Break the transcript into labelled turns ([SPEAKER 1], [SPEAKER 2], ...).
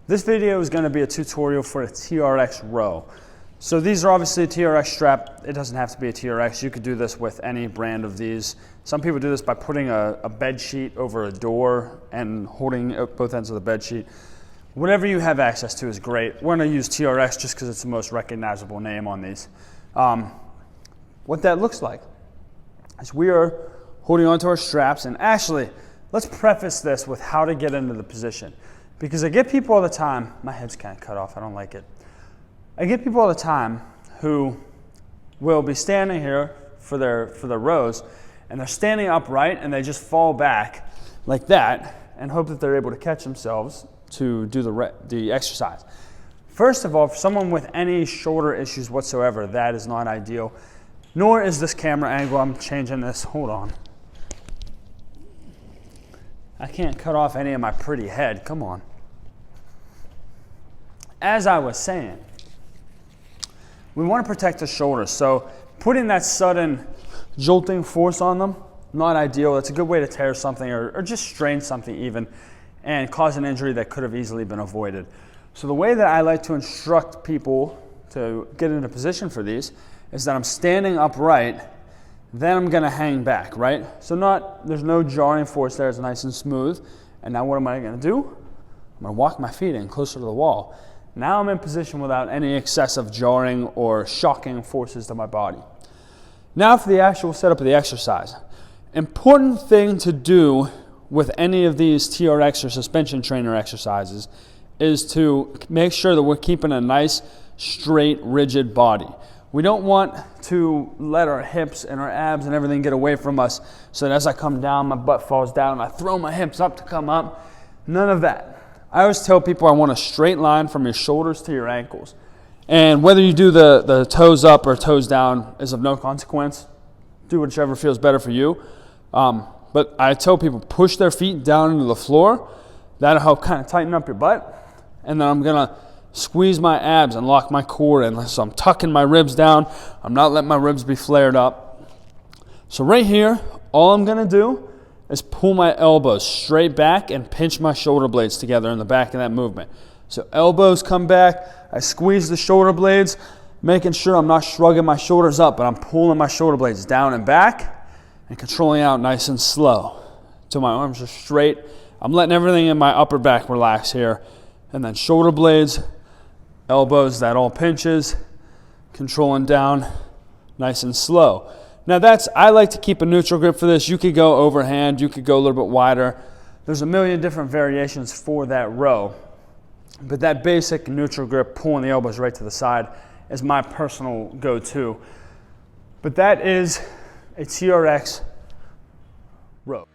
[SPEAKER 1] This video is going to be a tutorial for a TRX Row. So these are obviously a TRX strap. It doesn't have to be a TRX. You could do this with any brand of these. Some people do this by putting a bed sheet over a door and holding both ends of the bed sheet. Whatever you have access to is great. We're going to use TRX just because it's the most recognizable name on these. What that looks like is we are holding onto our straps, and actually, let's preface this with how to get into the position. Because I get people all the time, my head's kind of cut off, I don't like it. I get people all the time who will be standing here for their rows, and they're standing upright and they just fall back like that and hope that they're able to catch themselves to do the exercise. First of all, for someone with any shoulder issues whatsoever, that is not ideal. Nor is this camera angle. I'm changing this, hold on. I can't cut off any of my pretty head, come on. As I was saying, we want to protect the shoulders, so putting that sudden jolting force on them, not ideal. It's a good way to tear something or just strain something even and cause an injury that could have easily been avoided. So the way that I like to instruct people to get into position for these is that I'm standing upright, then I'm gonna hang back, right? So there's no jarring force there, it's nice and smooth. And now what am I gonna do? I'm gonna walk my feet in closer to the wall. Now I'm in position without any excessive jarring or shocking forces to my body. Now for the actual setup of the exercise. Important thing to do with any of these TRX or suspension trainer exercises is to make sure that we're keeping a nice, straight, rigid body. We don't want to let our hips and our abs and everything get away from us so that as I come down, my butt falls down and I throw my hips up to come up. None of that. I always tell people I want a straight line from your shoulders to your ankles. And whether you do the toes up or toes down is of no consequence. Do whichever feels better for you. But I tell people push their feet down into the floor. That'll help kind of tighten up your butt. And then I'm going to squeeze my abs and lock my core in. So I'm tucking my ribs down. I'm not letting my ribs be flared up. So right here, all I'm going to do is pull my elbows straight back and pinch my shoulder blades together in the back of that movement. So elbows come back, I squeeze the shoulder blades, making sure I'm not shrugging my shoulders up, but I'm pulling my shoulder blades down and back and controlling out nice and slow till my arms are straight. I'm letting everything in my upper back relax here. And then shoulder blades, elbows, that all pinches, controlling down nice and slow. Now I like to keep a neutral grip for this. You could go overhand, you could go a little bit wider. There's a million different variations for that row. But that basic neutral grip, pulling the elbows right to the side, is my personal go-to. But that is a TRX row.